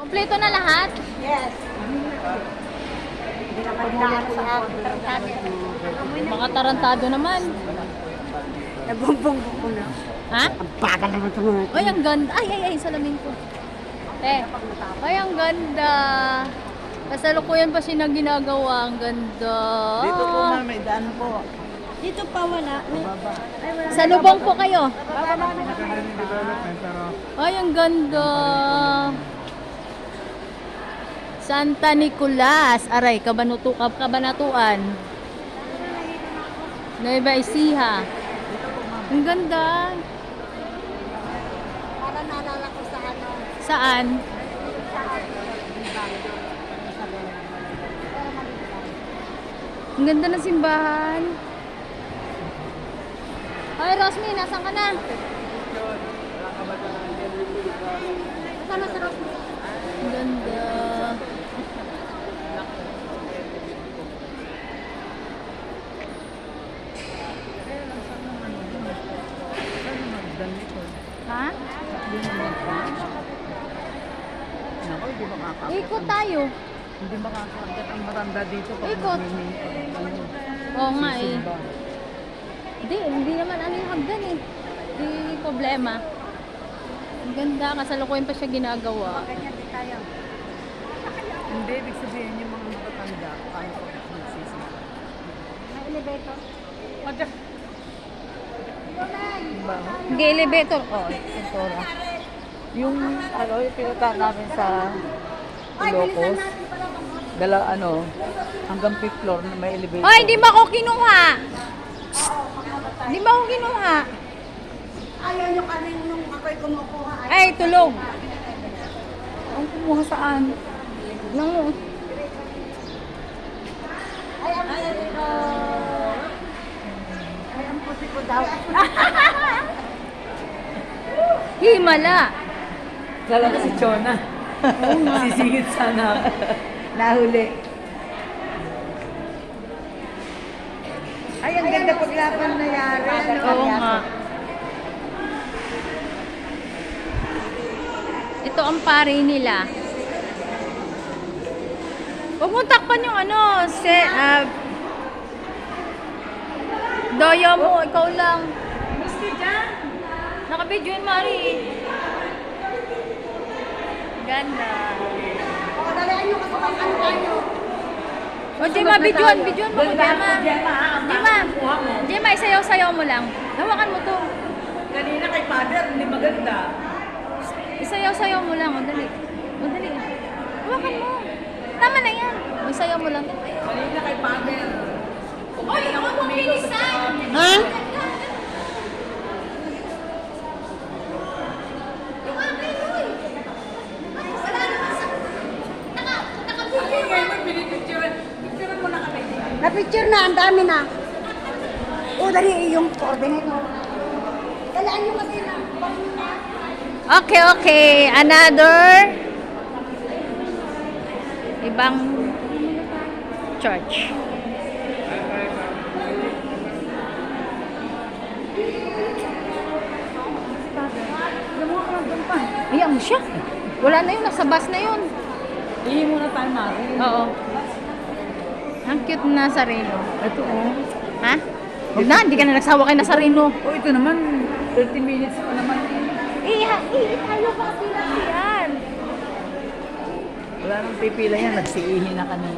Kompleto na lahat? Yes. Hindi naman daan sa akin. Tarantado. Mga tarantado naman. Nabumbong ko na. Ha? Ang bagal naman ito mga. Ay, ang ganda. Ay, salamin ko. Ay, ang ganda. Kasalukuyan pa siya na ginagawa. Ang ganda. Dito po na may daan po. Dito pa wala. Sa lubong po kayo. Ay, ang ganda. Santa Nicolas. Aray, Kabanatuan. Nueva Ecija. Ang ganda. Para naalala ko sa ano. Saan? Ang ganda ng simbahan. Ay, Rosmy, nasan ka na? Kasama sa Rosmy. Ang ganda. Ha? Nako, hindi makaka. Ikot tayo. Hindi makakaagad ang maranda dito pag Ikot. Oo nga eh. Hindi naman ano yung hagdan eh. Hindi problema. Ang ganda, kasalukuyan pa siya ginagawa. Ganyan din tayo. Hindi, ibig sabihin yung mga matatanda, kaya ko nagsisi. May elevator. Diba? Nag-elevator. Oo, Sintora. Yung, ano, yung pinunta namin sa Ilocos, hanggang 5th floor na may elevator. Ay, di ba ako kinuha? Di ba ako kinuha? Ayaw nyo kami nung ako'y kumukuha. Ay, tulog. Ang kumuha saan? Nang Ay, ang puti ko. Ay, ang puti ko daw. himala. Talaga si Chona. Sisingit sana. Nahuli. Ay, ang ganda paglaban na yari. Oo nga. Ito ang pare nila. Huwag mo takpan yung ano, Daya mo, ikaw lang. Naka-video yun, Mari. Ganda. O, dalihan nyo kasi kung ano tayo. O, Gemma, videoan mo ko, Gemma. Gemma, isayaw-sayaw mo lang. Hawakan mo to. Kanina kay Father, hindi maganda. Isayaw-sayaw mo lang, o, dali. O, dali. Hawakan mo. Tama na yan. O, isayaw mo lang. Kanina kay Father. Oy, huwag mong bilisan! Ha? Na-picture na, ang dami na. O, dali yung coordinate mo. Dalaan nyo kasi na. Okay. Another ibang church. Ayan mo siya. Wala na yun. Nasa bus na yun. Ihi muna tayo, Mari. Oo. Ang cute na Nazareno. Ito, oh. Ha? Huwag na. Hindi ka na nagsawa kay Nazareno. Oh, ito naman, 30 minutes pa naman. Tayo pa pila yan. Wala nang pipila yan, nagsiihi na kanina.